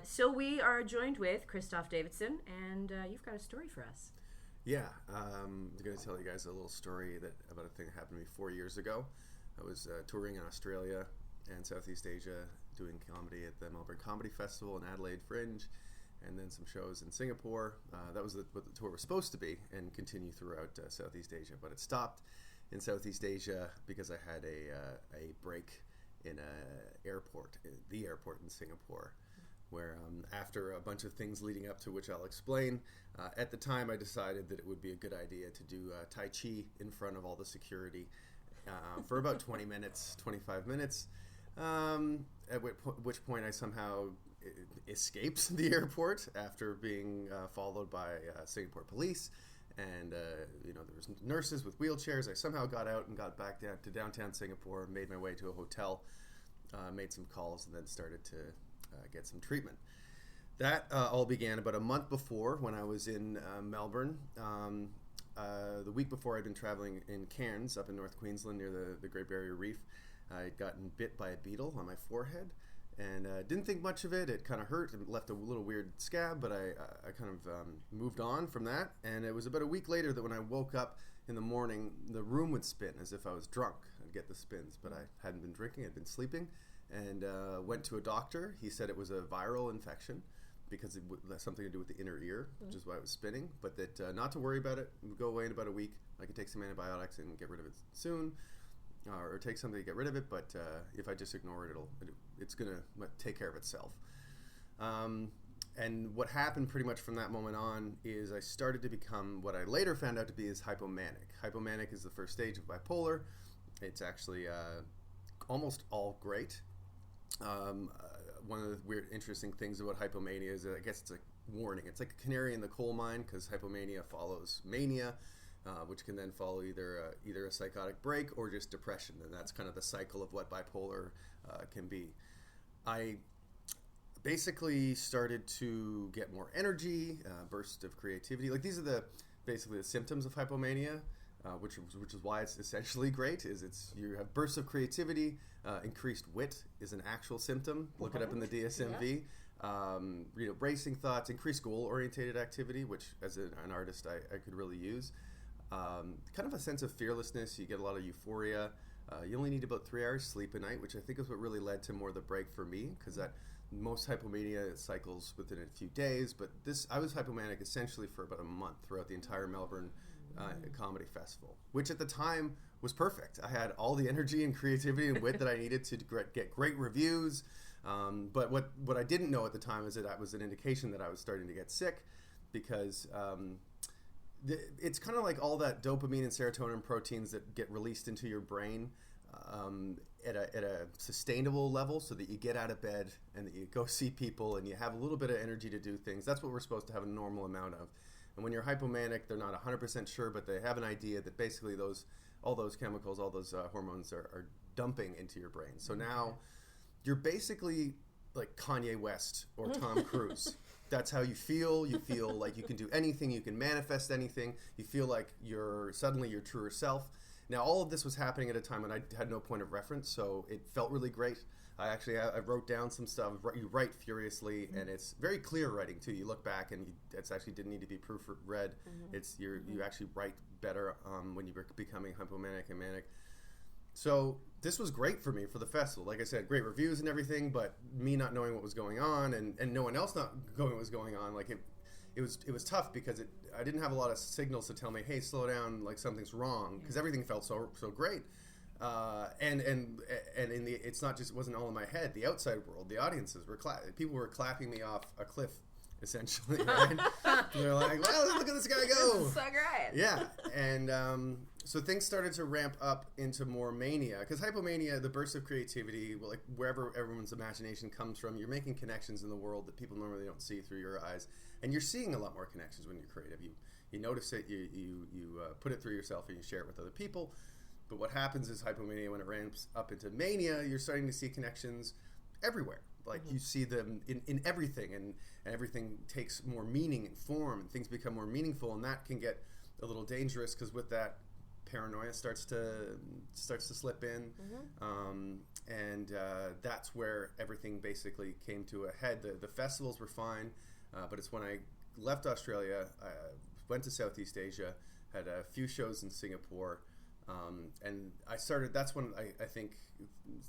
So we are joined with Christophe Davidson, and you've got a story for us. Yeah, I'm going to tell you guys a little story about a thing that happened to me 4 years ago. I was touring in Australia and Southeast Asia, doing comedy at the Melbourne Comedy Festival and Adelaide Fringe, and then some shows in Singapore. That was what the tour was supposed to be and continue throughout Southeast Asia, but it stopped in Southeast Asia because I had a break in the airport in Singapore, where after a bunch of things leading up to which I'll explain, at the time I decided that it would be a good idea to do Tai Chi in front of all the security for about 20 minutes, 25 minutes, at which point I somehow escaped the airport after being followed by Singapore police. And, there was nurses with wheelchairs. I somehow got out and got back down to downtown Singapore, made my way to a hotel, made some calls, and then started to get some treatment. That all began about a month before, when I was in Melbourne. The week before, I'd been traveling in Cairns, up in North Queensland, near the Great Barrier Reef. I'd gotten bit by a beetle on my forehead, and didn't think much of it. It kind of hurt and left a little weird scab, but I kind of moved on from that. And it was about a week later that when I woke up in the morning, the room would spin as if I was drunk. I'd get the spins, but I hadn't been drinking, I'd been sleeping. And went to a doctor. He said it was a viral infection because it had something to do with the inner ear, which is why it was spinning, but that not to worry about it. It would go away in about a week. I could take some antibiotics and get rid of it soon, or take something to get rid of it, but if I just ignore it, it's going to take care of itself. And what happened pretty much from that moment on is I started to become what I later found out to be is hypomanic. Hypomanic is the first stage of bipolar. It's actually almost all great. One of the weird, interesting things about hypomania is that I guess it's a warning. It's like a canary in the coal mine, because hypomania follows mania, which can then follow either a psychotic break or just depression, and that's kind of the cycle of what bipolar can be. I basically started to get more energy, bursts of creativity. Like, these are basically the symptoms of hypomania. Which is why it's essentially great. You have bursts of creativity, increased wit is an actual symptom. Look it up in the DSMV. Yeah. Racing thoughts, increased goal-orientated activity, which as an artist I could really use. Kind of a sense of fearlessness. You get a lot of euphoria. You only need about 3 hours sleep a night, which I think is what really led to more of the break for me, because that most hypomania cycles within a few days. But I was hypomanic essentially for about a month throughout the entire Melbourne comedy festival, which at the time was perfect. I had all the energy and creativity and wit that I needed to get great reviews. But what I didn't know at the time is that was an indication that I was starting to get sick, because it's kind of like all that dopamine and serotonin proteins that get released into your brain at a sustainable level, so that you get out of bed and that you go see people and you have a little bit of energy to do things. That's what we're supposed to have a normal amount of. And when you're hypomanic, they're not 100% sure, but they have an idea that basically all those chemicals, all those hormones are dumping into your brain. So now you're basically like Kanye West or Tom Cruise. That's how you feel. You feel like you can do anything. You can manifest anything. You feel like suddenly your truer self. Now, all of this was happening at a time when I had no point of reference, so it felt really great. I wrote down some stuff. You write furiously, and it's very clear writing too. You look back, and it actually didn't need to be proofread. Mm-hmm. You actually write better when you're becoming hypomanic and manic. So this was great for me for the festival. Like I said, great reviews and everything, but me not knowing what was going on, and no one else not knowing what was going on, like it was tough, because I didn't have a lot of signals to tell me, hey, slow down, like something's wrong, because everything felt so great. It's not just, it wasn't all in my head. The outside world, the audiences people were clapping me off a cliff, essentially. Right? They're like, "Well, look at this guy go!" This is so great. Yeah, and so things started to ramp up into more mania, because hypomania, the burst of creativity, like wherever everyone's imagination comes from, you're making connections in the world that people normally don't see through your eyes, and you're seeing a lot more connections when you're creative. You notice it, you put it through yourself, and you share it with other people. But what happens is hypomania, when it ramps up into mania, you're starting to see connections everywhere. Like, you see them in everything, and everything takes more meaning and form, and things become more meaningful, and that can get a little dangerous, because with that paranoia starts to slip in, and that's where everything basically came to a head. The festivals were fine, but it's when I left Australia, I went to Southeast Asia, had a few shows in Singapore, and that's when I think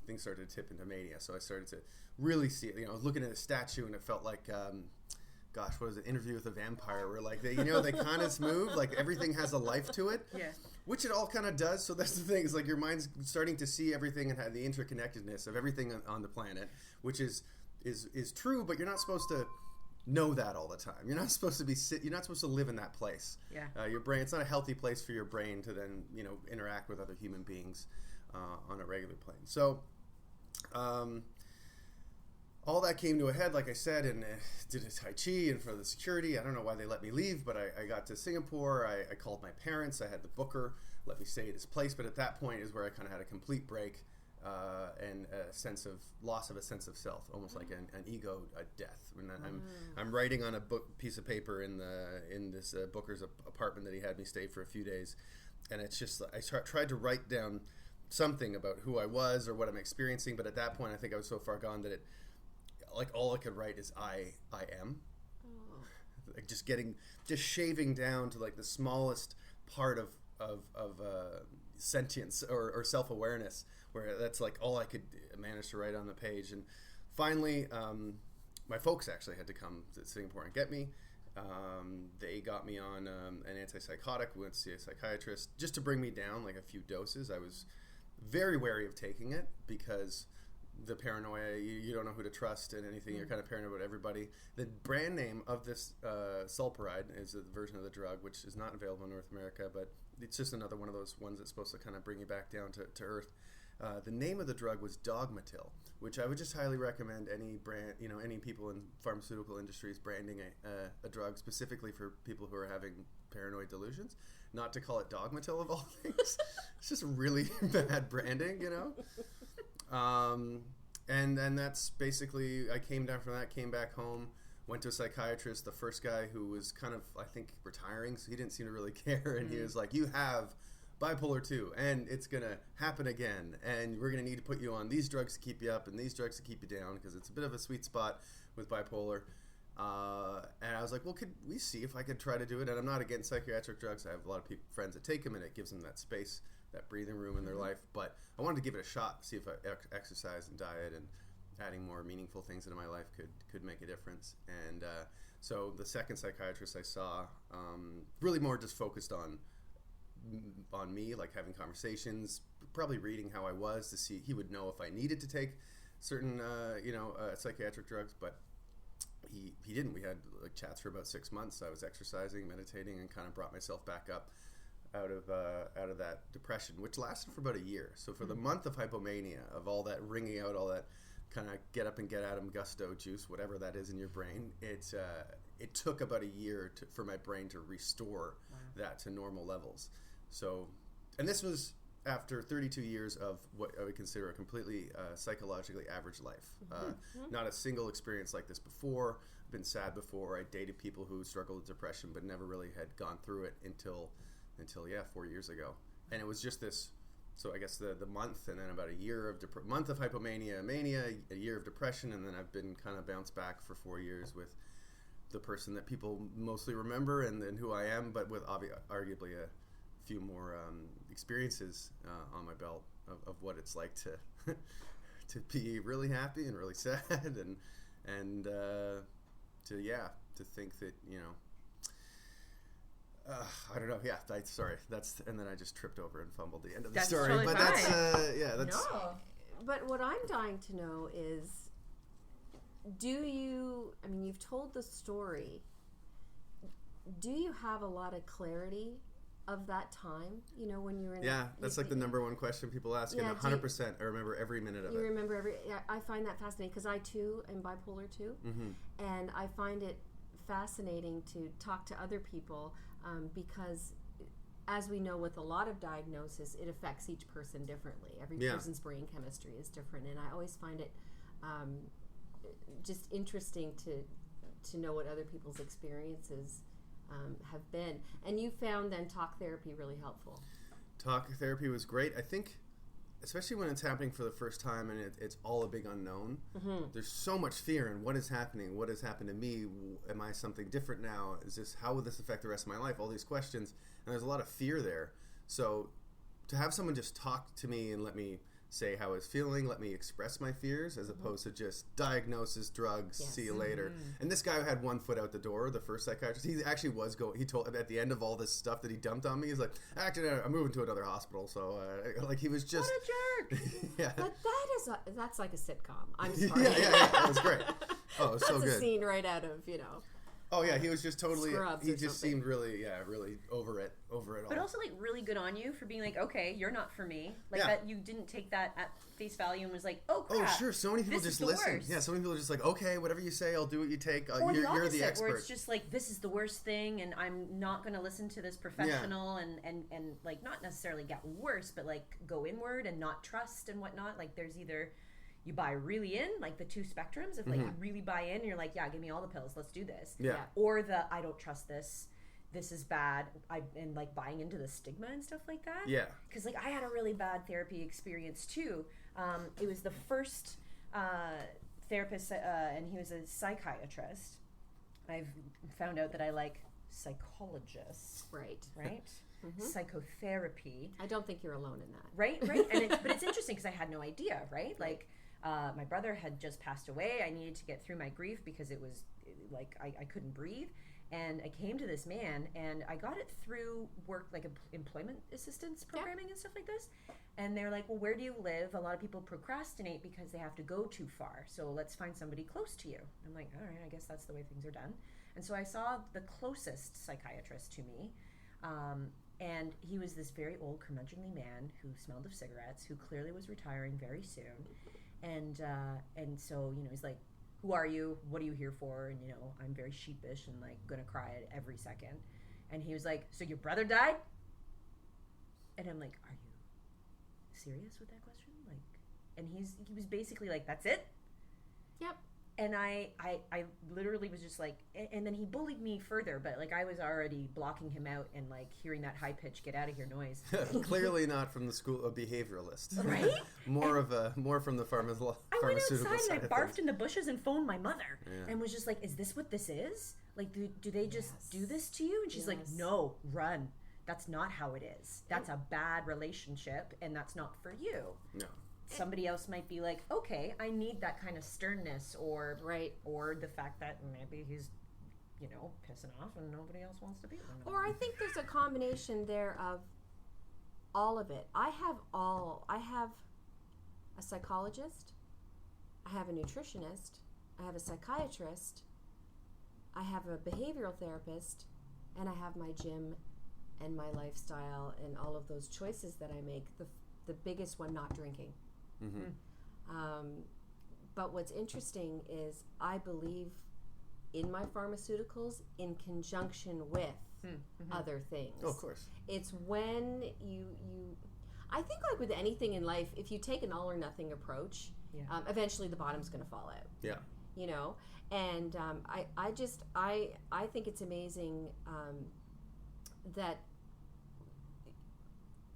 things started to tip into mania. So I started to really see it. I was looking at a statue and it felt like, gosh, what was it? Interview with a Vampire, where like they kind of move, like everything has a life to it, which it all kind of does. So that's the thing, is like your mind's starting to see everything and have the interconnectedness of everything on the planet, which is true, but you're not supposed to know that all the time. You're not supposed to live in that place. Your brain, it's not a healthy place for your brain to then interact with other human beings on a regular plane. So all that came to a head, like I said, and did a Tai Chi in front of the security. I don't know why they let me leave, but I got to Singapore. I called my parents. I had the booker let me stay at his place, but at that point is where I kind of had a complete break and a sense of loss of a sense of self, almost like an ego death. And I'm writing on a piece of paper in this booker's apartment that he had me stay for a few days, and it's just I tried to write down something about who I was or what I'm experiencing, but at that point I think I was so far gone that all I could write is I am. Like just shaving down to like the smallest part of sentience or self-awareness, where that's like all I could manage to write on the page. And finally, my folks actually had to come to Singapore and get me. They got me on an antipsychotic. We went to see a psychiatrist just to bring me down like a few doses. I was very wary of taking it because the paranoia, you don't know who to trust and anything. You're kind of paranoid about everybody. The brand name of this sulpiride is a version of the drug, which is not available in North America, but it's just another one of those ones that's supposed to kind of bring you back down to earth. The name of the drug was Dogmatil, which I would just highly recommend any brand, any people in pharmaceutical industries branding a drug specifically for people who are having paranoid delusions, not to call it Dogmatil of all things. It's just really bad branding, And then that's basically, I came down from that, came back home, went to a psychiatrist, the first guy who was kind of, I think, retiring, so he didn't seem to really care, and he was like, you have bipolar 2, and it's going to happen again, and we're going to need to put you on these drugs to keep you up and these drugs to keep you down, because it's a bit of a sweet spot with bipolar. And I was like, well, could we see if I could try to do it? And I'm not against psychiatric drugs. I have a lot of friends that take them, and it gives them that space, that breathing room in their life. But I wanted to give it a shot, see if exercise and diet and adding more meaningful things into my life could make a difference. And so the second psychiatrist I saw really more just focused on me, like having conversations, probably reading how I was to see, he would know if I needed to take certain psychiatric drugs, but he didn't. We had like chats for about 6 months. I was exercising, meditating, and kind of brought myself back up out of that depression, which lasted for about a year. So for the month of hypomania, of all that ringing out, all that kind of get up and get at 'em gusto juice, whatever that is in your brain, it took about a year for my brain to restore that to normal levels. So, and this was after 32 years of what I would consider a completely psychologically average life. Not a single experience like this before. I've been sad before. I dated people who struggled with depression but never really had gone through it until 4 years ago. And it was just this, so I guess the month, and then about a year of month of hypomania, mania, a year of depression, and then I've been kind of bounced back for 4 years with the person that people mostly remember and who I am, but with arguably a few more experiences on my belt of what it's like to to be really happy and really sad and to think that I don't know. Yeah, sorry. And then I just tripped over and fumbled the end of the story. Totally but fine. that's No. But what I'm dying to know is, you've told the story. Do you have a lot of clarity of that time? When you were in that's like the number one question people ask, and 100% I remember every minute of it. You remember I find that fascinating because I too am bipolar too, and I find it fascinating to talk to other people because, as we know with a lot of diagnosis, it affects each person differently. Every person's brain chemistry is different, and I always find it just interesting to know what other people's experiences have been. And you found then talk therapy really helpful. Talk therapy was great. I think, especially when it's happening for the first time and it's all a big unknown, there's so much fear in what is happening, what has happened to me, am I something different now, how will this affect the rest of my life, all these questions, and there's a lot of fear there. So to have someone just talk to me and let me say how I was feeling, let me express my fears, as opposed to just diagnosis, drugs, see you later. And this guy had one foot out the door, the first psychiatrist. He actually was going, he told, at the end of all this stuff that he dumped on me, he's like, actually, I'm moving to another hospital. So, like, he was just... What a jerk! Yeah. But that's like a sitcom. I'm sorry. Yeah, that was great. Oh, it was so good. That's a scene right out of, you know... Oh yeah, he was just totally. Scrubs he or just something. seemed really over it all. But also like really good on you for being like, okay, you're not for me. Like Yeah. that you didn't take that at face value and was like, oh crap. Oh sure, so many people this just is the listen. worst. Yeah, so many people are just like, okay, whatever you say, I'll do what you take. Or You're opposite, the expert. where it's just like, this is the worst thing, and I'm not going to listen to this professional, and like not necessarily get worse, but like go inward and not trust and whatnot. Like there's either you buy really in, like the two spectrums of like you really buy in and you're like, yeah, give me all the pills, let's do this. Yeah. Or the I don't trust this is bad, and like buying into the stigma and stuff like that. Yeah. Because like I had a really bad therapy experience too. It was the first therapist, and he was a psychiatrist. I've found out that I like psychologists. Right. Psychotherapy. I don't think you're alone in that. Right. But it's interesting because I had no idea, right? Like, my brother had just passed away. I needed to get through my grief because it was like I couldn't breathe. And I came to this man, and I got it through work, like employment assistance programming and stuff like this. And they're like, well, where do you live? A lot of people procrastinate because they have to go too far. So let's find somebody close to you. I'm like, all right, I guess that's the way things are done. And so I saw the closest psychiatrist to me. And he was this very old, curmudgeonly man who smelled of cigarettes, who clearly was retiring very soon. And so, you know, he's like, who are you? What are you here for? And, you know, I'm very sheepish and, like, going to cry at every second. And he was like, so your brother died? And I'm like, are you serious with that question? Like, and he was basically like, that's it? Yep. And I literally was just like, and then he bullied me further, but like I was already blocking him out and like hearing that high pitch "get out of here" noise. Clearly not from the school of behavioralist. Right? more from the pharmaceutical I went outside side and I of barfed things. in the bushes and phoned my mother Yeah. and was just like, is this what this is? Like, do they just Yes. do this to you? And she's like, Yes. no, run. That's not how it is. That's a bad relationship, and that's not for you. No. Somebody else might be like, okay, I need that kind of sternness, or the fact that maybe he's, you know, pissing off and nobody else wants to be with him. Or I think there's a combination there of all of it. I have a psychologist, I have a nutritionist, I have a psychiatrist, I have a behavioral therapist, and I have my gym and my lifestyle and all of those choices that I make. The biggest one, not drinking. But what's interesting is I believe in my pharmaceuticals in conjunction with other things. Oh, of course. It's when you I think like with anything in life, if you take an all or nothing approach, eventually the bottom's going to fall out. Yeah. You know, and I think it's amazing that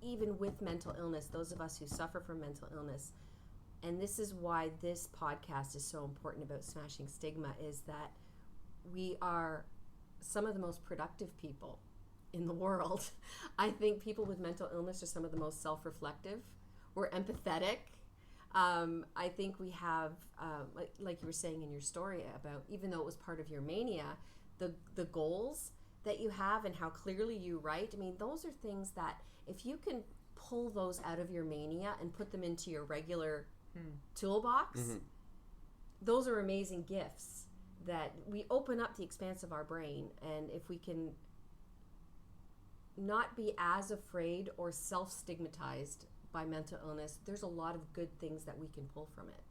even with mental illness, those of us who suffer from mental illness, and this is why this podcast is so important about smashing stigma, is that we are some of the most productive people in the world. I think people with mental illness are some of the most self-reflective. We're empathetic. I think we have, like you were saying in your story about, even though it was part of your mania, the goals that you have and how clearly you write. I mean, those are things that if you can pull those out of your mania and put them into your regular toolbox, those are amazing gifts that we open up the expanse of our brain. And if we can not be as afraid or self-stigmatized by mental illness, there's a lot of good things that we can pull from it.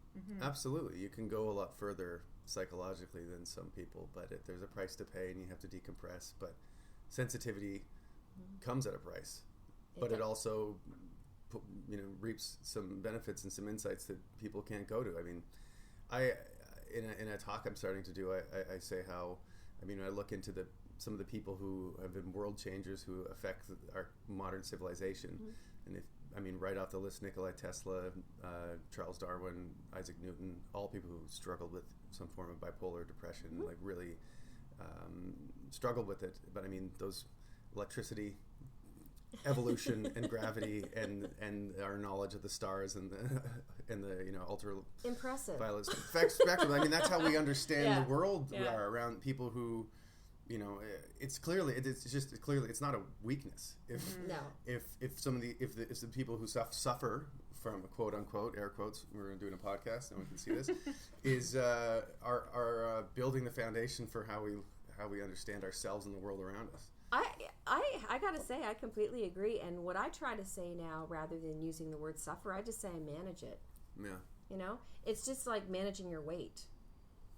Absolutely. You can go a lot further psychologically than some people, but there's a price to pay and you have to decompress. But sensitivity comes at a price. But it also, reaps some benefits and some insights that people can't go to. I mean, in a talk I'm starting to do, I say how I mean, I look into some of the people who have been world changers who affect our modern civilization. And right off the list, Nikola Tesla, Charles Darwin, Isaac Newton, all people who struggled with some form of bipolar depression, like really struggled with it. But I mean, those electricity, evolution, and gravity, and our knowledge of the stars and the ultra impressive violet spectrum. I mean, that's how we understand the world. Yeah. We are around people who, it's clearly it's not a weakness. If the people who suffer from quote unquote air quotes, we're doing a podcast and we can see this, is are building the foundation for how we understand ourselves and the world around us. I gotta say, I completely agree. And what I try to say now, rather than using the word suffer, I just say I manage it. Yeah. It's just like managing your weight,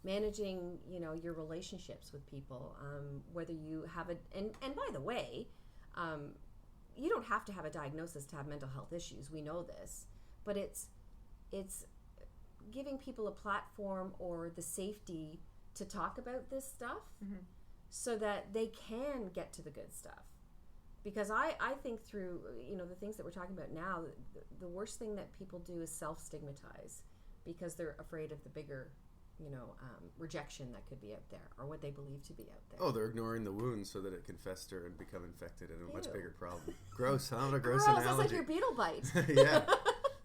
managing, your relationships with people. Whether you have and by the way, you don't have to have a diagnosis to have mental health issues. We know this, but it's giving people a platform or the safety to talk about this stuff. So that they can get to the good stuff. Because I think through, the things that we're talking about now, the worst thing that people do is self-stigmatize because they're afraid of the bigger, rejection that could be out there or what they believe to be out there. Oh, they're ignoring the wound so that it can fester and become infected and a much bigger problem. Gross, huh? What a gross analogy. That's like your beetle bite. Yeah.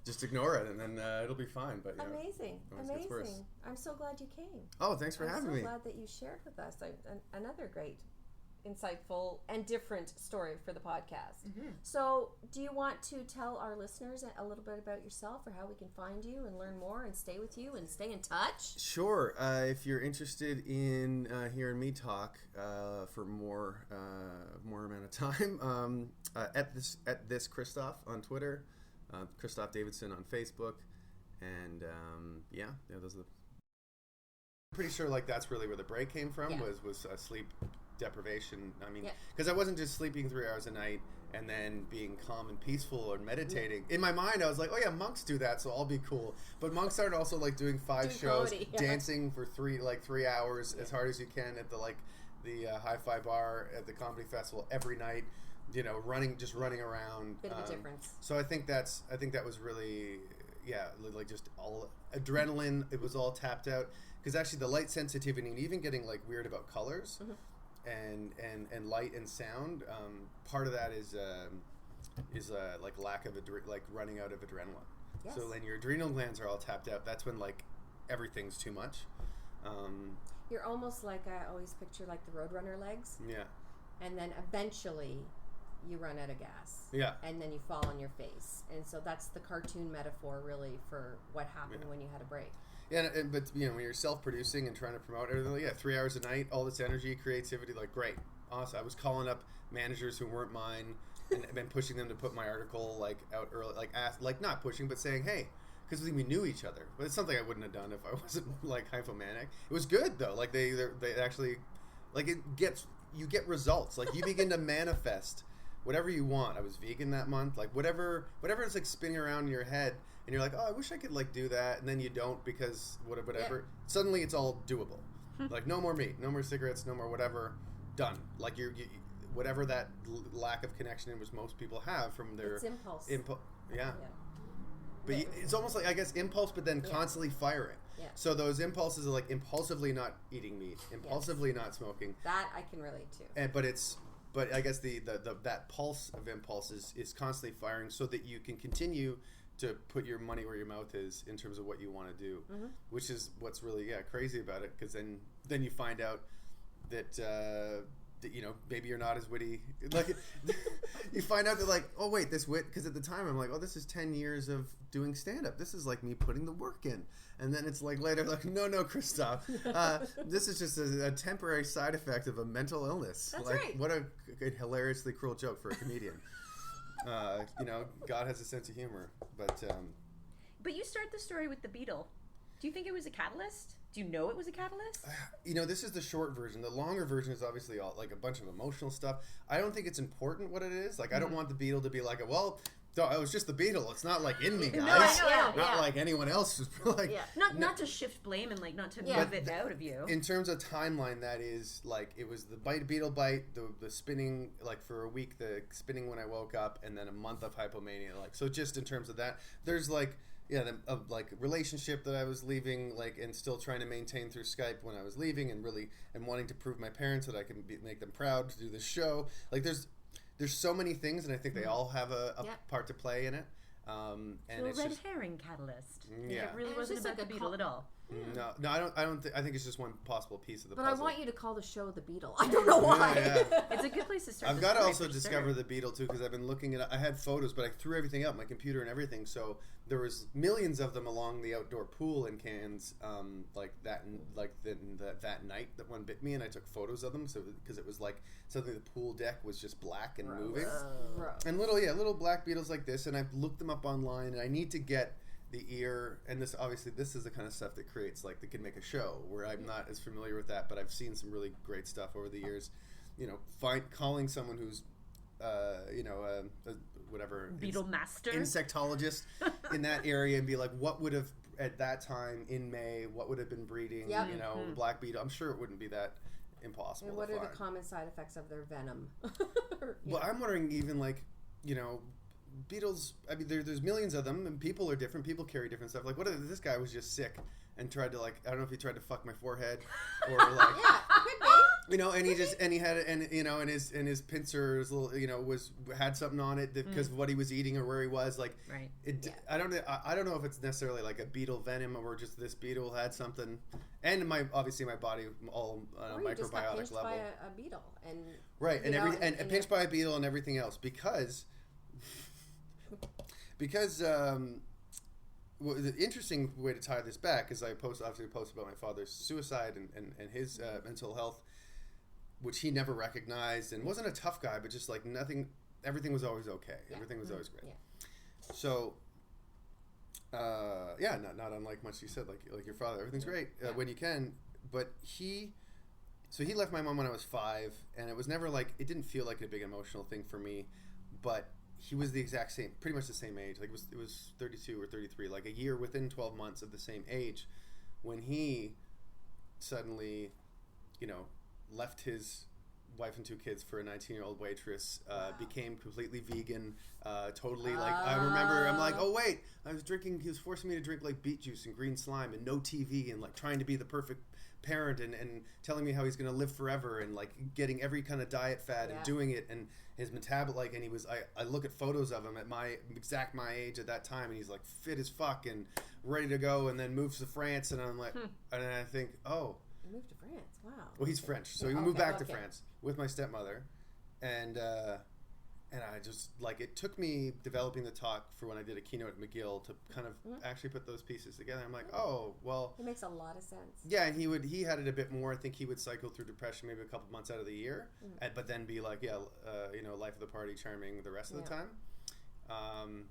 Just ignore it and then it'll be fine. But amazing. I'm so glad you came. Oh, thanks for having me. I'm so glad that you shared with us another great, insightful, and different story for the podcast. So, do you want to tell our listeners a little bit about yourself or how we can find you and learn more and stay with you and stay in touch? Sure. If you're interested in hearing me talk for more amount of time, at this Christophe on Twitter. Christophe Davidson on Facebook, and those are the. I'm pretty sure that's really where the break came from was sleep deprivation. I mean, because I wasn't just sleeping 3 hours a night and then being calm and peaceful or meditating. In my mind, I was like, oh yeah, monks do that, so I'll be cool. But monks aren't also doing 5 shows, comedy, dancing for 3 hours as hard as you can at the hi-fi bar at the comedy festival every night. Running around. Bit of a difference. So I think that was really, just all adrenaline. It was all tapped out because actually the light sensitivity and even getting weird about colors and light and sound. Part of that is lack of running out of adrenaline. Yes. So when your adrenal glands are all tapped out, that's when everything's too much. You're almost like I always picture the Roadrunner legs. Yeah. And then eventually you run out of gas. Yeah. And then you fall on your face. And so that's the cartoon metaphor really for what happened when you had a break. Yeah, but when you're self-producing and trying to promote everything, 3 hours a night, all this energy, creativity, great, awesome. I was calling up managers who weren't mine and been pushing them to put my article out early, not pushing, but saying, hey, because we knew each other. But it's something I wouldn't have done if I wasn't hypomanic. It was good though. They actually you get results. You begin to manifest whatever you want. I was vegan that month. Whatever is spinning around in your head, and you're like, oh, I wish I could do that, and then you don't because whatever. Yeah. Suddenly, it's all doable. No more meat, no more cigarettes, no more whatever. Done. You whatever that lack of connection was most people have from their impulse. Yeah. But it's almost I guess impulse, but then constantly firing. Yeah. So those impulses are impulsively not eating meat, impulsively not smoking. That I can relate to. But I guess the that pulse of impulses is constantly firing so that you can continue to put your money where your mouth is in terms of what you want to do, which is what's really crazy about it, because then you find out that maybe you're not as witty. You find out that oh wait, this wit, because at the time I'm oh, this is 10 years of doing stand-up. This is me putting the work in. And then it's later no, Christophe, this is just a temporary side effect of a mental illness. That's right. What a hilariously cruel joke for a comedian. God has a sense of humor, But you start the story with the beetle. Do you think it was a catalyst? Do you know it was a catalyst? This is the short version. The longer version is obviously all a bunch of emotional stuff. I don't think it's important what it is. I don't want the beetle to be well, So it was just the beetle. It's not like in me, guys. No, I know. Not like anyone else was like. Yeah. Not to shift blame and like not to move it out of you. In terms of timeline, that is like it was the beetle bite, the spinning like for a week, the spinning when I woke up, and then a month of hypomania. Like so, just in terms of that, there's like a like relationship that I was leaving like and still trying to maintain through Skype when I was leaving, and wanting to prove my parents that I can make them proud to do this show. Like there's so many things, and I think they all have a part to play in it. And so it's a red just, herring catalyst. Yeah. It really wasn't about the beetle at all. No, I don't. I think it's just one possible piece of the but puzzle. I want you to call the show The Beetle. I don't know why. Yeah. It's a good place to start. I've got to also discover the beetle too, because I've been looking at. I had photos, but I threw everything out, my computer and everything. So there was millions of them along the outdoor pool in Cairns, that night that one bit me, and I took photos of them. So because it was like suddenly the pool deck was just black and moving, and little black beetles like this. And I've looked them up online, and I need to get the ear, and this is the kind of stuff that creates that can make a show where I'm not as familiar with that, but I've seen some really great stuff over the years. Calling someone who's whatever beetle master insectologist in that area and be like, what would have at that time in May, what would have been breeding, black beetle? I'm sure it wouldn't be that impossible. And what are the common side effects of their venom? Well, I'm wondering even beetles, I mean, there's millions of them, and people are different. People carry different stuff. Like, what if this guy was just sick and tried to I don't know if he tried to fuck my forehead or could be. And he just and he had and his pincers had something on it because of what he was eating or where he was right. I don't know if it's necessarily like a beetle venom or just this beetle had something, and my body all on a microbiotic just got pinched level by a beetle and pinched by a beetle and everything else because the interesting way to tie this back is I obviously posted about my father's suicide and his mental health, which he never recognized and wasn't a tough guy, but just everything was always okay. Everything was always great. Yeah. So, not unlike much you said, like your father, everything's great when you can, but he left my mom when I was 5, and it was never it didn't feel like a big emotional thing for me, but he was the exact same, pretty much the same age. It was 32 or 33, like a year within 12 months of the same age, when he suddenly, left his wife and 2 kids for a 19-year-old waitress, became completely vegan, totally I remember I'm like, oh wait, he was forcing me to drink beet juice and green slime and no TV and trying to be the perfect parent and telling me how he's going to live forever and getting every kind of diet fad and doing it, and his metabolite, and he was I look at photos of him at my age at that time, and he's fit as fuck and ready to go, and then moves to France, and I'm like and I think, oh, he moved to France. Wow. Well, he's French, so he moved back to France with my stepmother, and I just it took me developing the talk for when I did a keynote at McGill to kind of actually put those pieces together. I'm like, oh, well, it makes a lot of sense. Yeah, and he had it a bit more. I think he would cycle through depression maybe a couple months out of the year, but then be life of the party, charming the rest of the time.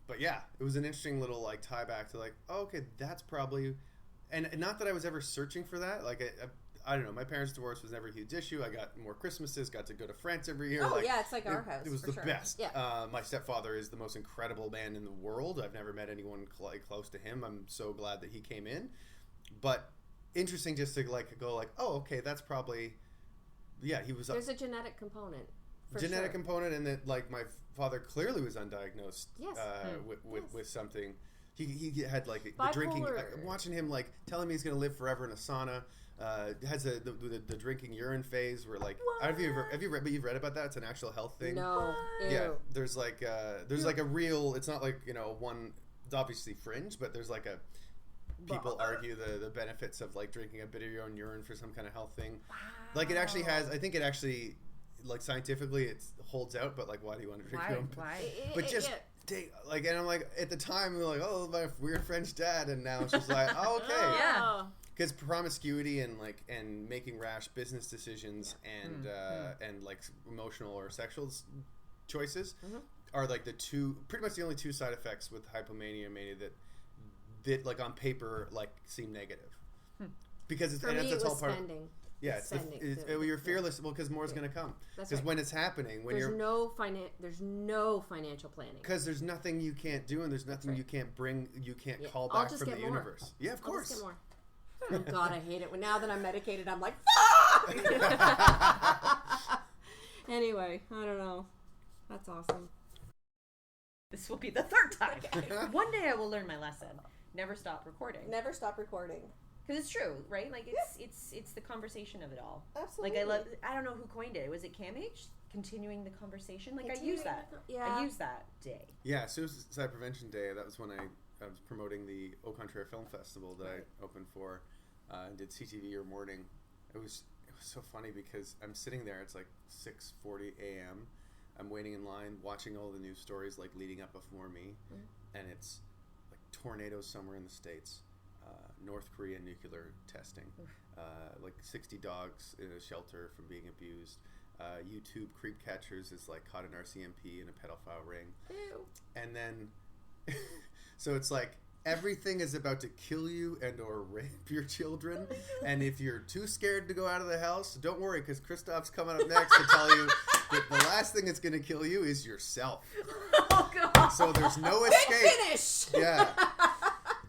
But yeah, it was an interesting little tie back to oh, okay, that's probably, and not that I was ever searching for that. I don't know. My parents' divorce was never a huge issue. I got more Christmases, got to go to France every year. Oh, it's like our house. It was the best. Yeah. My stepfather is the most incredible man in the world. I've never met anyone close to him. I'm so glad that he came in. But interesting just to go oh, okay, that's probably, he was. There's a genetic component. Component, and that my father clearly was undiagnosed. Yes. With something. He had the bipolar. Drinking. Watching him telling me he's going to live forever in a sauna. Has the drinking urine phase where I don't know if you've read about that. It's an actual health thing. No. Ew. Yeah, there's a real. It's not one. It's obviously fringe, but there's people argue the benefits of drinking a bit of your own urine for some kind of health thing. Wow. It actually has. I think it actually scientifically it holds out. But why do you want to drink your own? Why? But just. And I'm at the time we were oh, my weird French dad, and now it's just oh, okay. Yeah. Because promiscuity and making rash business decisions and emotional or sexual choices are pretty much the only 2 side effects with hypomania and mania that on paper seem negative. Because for me, it was spending. Yeah, you're fearless. Well, because more's going to come. Because when it's happening, when there's no financial planning. Because there's nothing you can't do, and there's nothing you can't bring. You can't call back from the universe. Yeah, of course. I'll just get more. Oh God, I hate it. Now that I'm medicated, I'm like, fuck! Anyway, I don't know. That's awesome. This will be the third time. One day I will learn my lesson. Never stop recording. Never stop recording. Because it's true, right? Like it's the conversation of it all. Absolutely. Like I don't know who coined it. Was it Cam H? Continuing the conversation. Like I use that. Yeah. I use that day. Yeah, Suicide Prevention Day. That was when I was promoting the Au Contraire Film Festival that I opened for. Did CTV or morning. It was so funny because I'm sitting there. It's like 6:40 a.m. I'm waiting in line, watching all the news stories like leading up before me, and it's like tornadoes somewhere in the States, North Korea nuclear testing, like 60 dogs in a shelter from being abused. YouTube creep catchers is like caught an RCMP in a pedophile ring. Ew. And then, so it's like everything is about to kill you and or rape your children. And if you're too scared to go out of the house, don't worry, because Christophe's coming up next to tell you that the last thing that's going to kill you is yourself. Oh, God. So there's no escape. Finish! Yeah.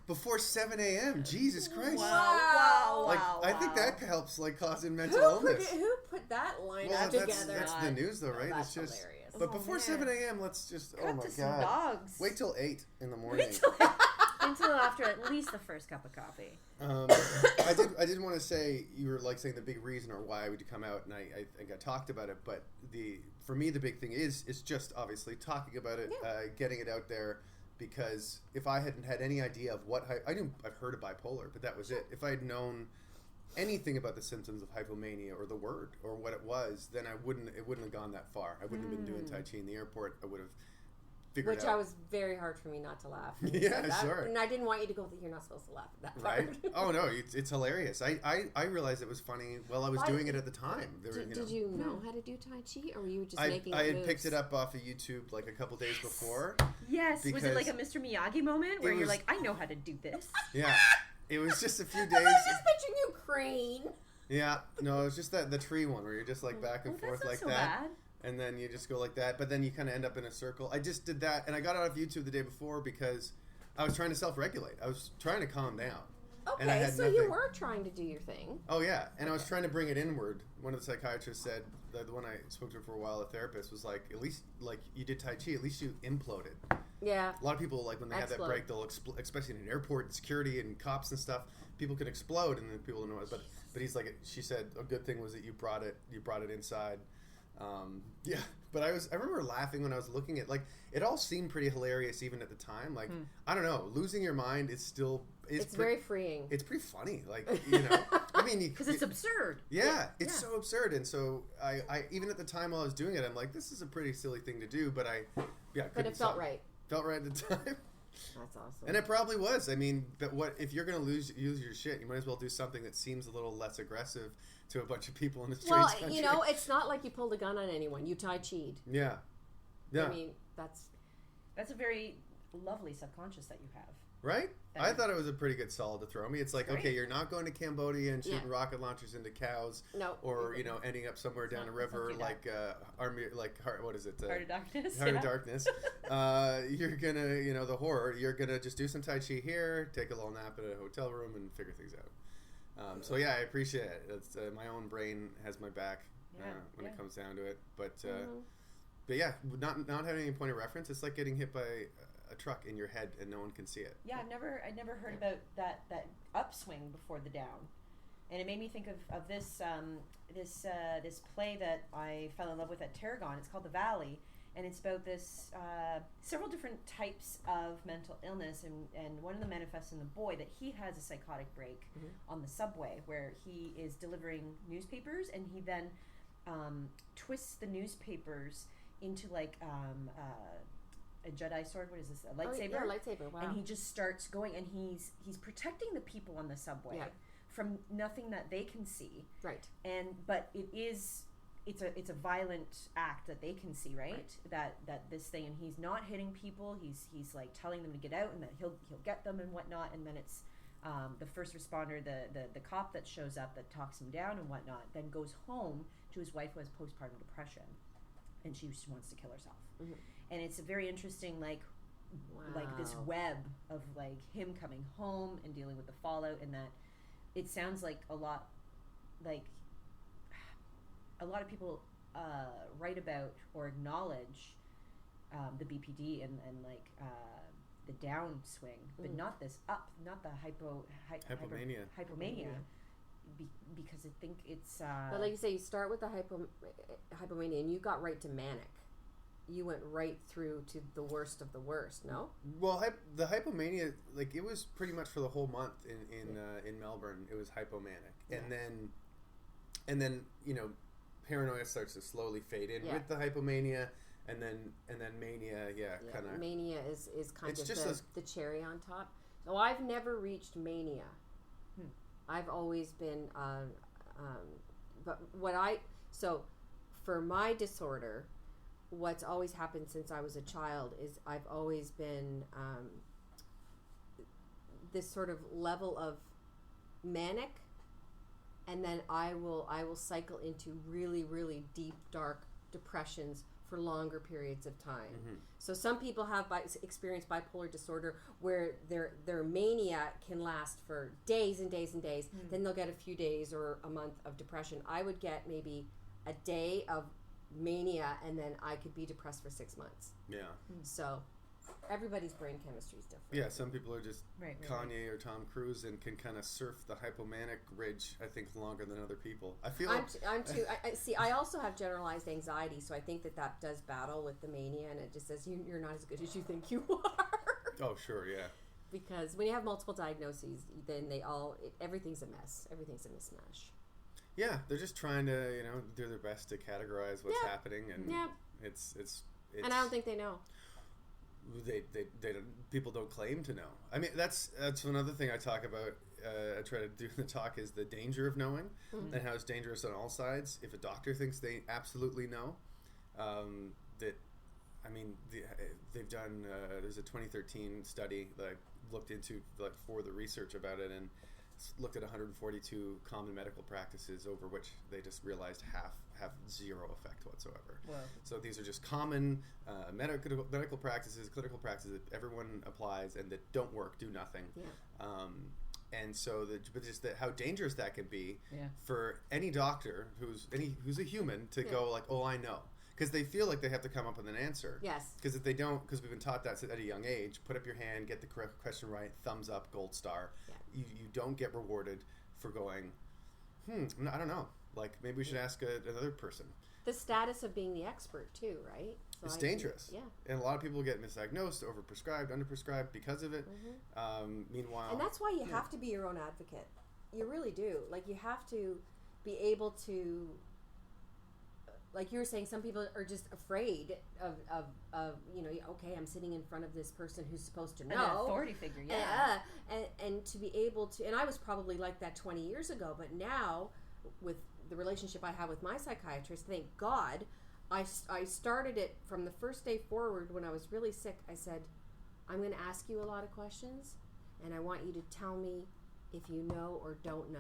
Before 7 a.m. Jesus Christ. Wow. Like, I think that helps, like, causing mental illness. Who put that line together? That's the news, though, right? That's it's just hilarious. But before 7 a.m., let's just, Cut oh my to some God. dogs. Wait till 8 in the morning. Until after at least the first cup of coffee. I did want to say, you were like saying the big reason or why would you come out, and I think I talked about it, but for me the big thing is just obviously talking about it, getting it out there, because if I hadn't had any idea of I've heard of bipolar, but that was it. If I had known anything about the symptoms of hypomania or the word or what it was, then it wouldn't have gone that far. I wouldn't have been doing Tai Chi in the airport. I would have figured Which out. I was very hard for me not to laugh. Yeah, sure. And I didn't want you to go, you're not supposed to laugh at that part. Right? Oh, no, it's hilarious. I realized it was funny while I was doing it at the time. Did you know how to do Tai Chi, or were you just making I had moves? picked it up off of YouTube like a couple days before. Yes. Was it like a Mr. Miyagi moment where you're like, I know how to do this? Yeah. It was just a few days. I was just picturing you crane. Yeah. No, it was just the tree one where you're just like back and forth like so that. Bad. And then you just go like that, but then you kind of end up in a circle. I just did that, and I got it off YouTube the day before because I was trying to self-regulate. I was trying to calm down. Okay, so you were trying to do your thing. Oh, yeah, and I was trying to bring it inward. One of the psychiatrists said, the one I spoke to for a while, a therapist, was like, at least, like, you did Tai Chi, at least you imploded. Yeah. A lot of people, like, when they have that break, they'll especially in an airport and security and cops and stuff, people can explode, and then people don't know it. But he's like, she said, a good thing was that you brought it inside. Yeah, but I remember laughing when I was looking at, like, it all seemed pretty hilarious even at the time. Like, I don't know, losing your mind is still... It's very freeing. It's pretty funny, like, you know. I mean... Because it's absurd. Yeah, it's so absurd. And so, I even at the time while I was doing it, I'm like, this is a pretty silly thing to do, but But it felt right. Felt right at the time. That's awesome. And it probably was. I mean, but if you're going to use your shit, you might as well do something that seems a little less aggressive to a bunch of people in a strange country. Well, you know, it's not like you pulled a gun on anyone. You Tai Chi'd. Yeah. Yeah. I mean, that's a very lovely subconscious that you have. Right? I thought it was a pretty good solid to throw me. It's like, okay, you're not going to Cambodia and shooting rocket launchers into cows. No. Or, you know, ending up somewhere down a river like what is it? Heart of Darkness. Heart of Darkness. You're going to, you know, the horror. You're going to just do some Tai Chi here, take a little nap at a hotel room, and figure things out. So, yeah, I appreciate it. It's, my own brain has my back when it comes down to it. But yeah, not having any point of reference, it's like getting hit by a truck in your head and no one can see it. Yeah, I'd never heard about that upswing before the down, and it made me think of this this play that I fell in love with at Tarragon. It's called The Valley, and it's about this several different types of mental illness, and one of them manifests in the boy that he has a psychotic break on the subway where he is delivering newspapers, and he then twists the newspapers into like a Jedi sword. What is this? A lightsaber? Oh, yeah, lightsaber. Wow. And he just starts going, and he's protecting the people on the subway from nothing that they can see. Right. But it's a violent act that they can see, right? That this thing, and he's not hitting people. He's like telling them to get out, and that he'll get them and whatnot. And then it's the first responder, the cop that shows up that talks him down and whatnot, then goes home to his wife who has postpartum depression, and she just wants to kill herself. Mm-hmm. And it's a very interesting, like this web of like him coming home and dealing with the fallout, and that it sounds like a lot of people write about or acknowledge the BPD and the downswing, but not the hypomania. Because I think it's but like you say, you start with the hypomania and you got right to manic. You went right through to the worst of the worst. No, well, the hypomania, like, it was pretty much for the whole month in Melbourne. It was hypomanic, and then paranoia starts to slowly fade in with the hypomania, and then mania. Kind of mania is kind of the cherry on top. So I've never reached mania. I've always been, for my disorder, what's always happened since I was a child is I've always been this sort of level of manic, and then I will cycle into really, really deep, dark depressions for longer periods of time. Mm-hmm. So some people have experienced bipolar disorder where their mania can last for days and days and days. Mm-hmm. Then they'll get a few days or a month of depression. I would get maybe a day of mania, and then I could be depressed for 6 months. Yeah. So everybody's brain chemistry is different. Yeah, some people are just Kanye or Tom Cruise and can kind of surf the hypomanic ridge, I think, longer than other people. I feel I'm too. I see. I also have generalized anxiety, so I think that does battle with the mania, and it just says you're not as good as you think you are. Oh, sure, yeah. Because when you have multiple diagnoses, then everything's a mess. Everything's a mismatch. Yeah, they're just trying to do their best to categorize what's happening, and it's and I don't think they know. They don't, people don't claim to know. I mean, that's another thing I talk about. I try to do in the talk is the danger of knowing, and how it's dangerous on all sides. If a doctor thinks they absolutely know, they've done. There's a 2013 study that I looked into for the research about it, and looked at 142 common medical practices over which they just realized have zero effect whatsoever. Wow. So these are just common medical practices, clinical practices that everyone applies and that don't work, do nothing. Yeah. And so how dangerous that can be for any doctor who's a human to go like, oh, I know. Because they feel like they have to come up with an answer. Yes. Because if they don't, because we've been taught that at a young age, put up your hand, get the correct question right, thumbs up, gold star. Yeah. You don't get rewarded for going, I don't know. Like, maybe we should ask another person. The status of being the expert, too, right? So it's dangerous. And a lot of people get misdiagnosed, overprescribed, underprescribed because of it. Mm-hmm. Meanwhile... And that's why you have to be your own advocate. You really do. Like, you have to be able to... Like you were saying, some people are just afraid of okay, I'm sitting in front of this person who's supposed to know. An authority figure, and to be able to, and I was probably like that 20 years ago, but now, with the relationship I have with my psychiatrist, thank God, I started it from the first day forward when I was really sick. I said, I'm going to ask you a lot of questions, and I want you to tell me if you know or don't know.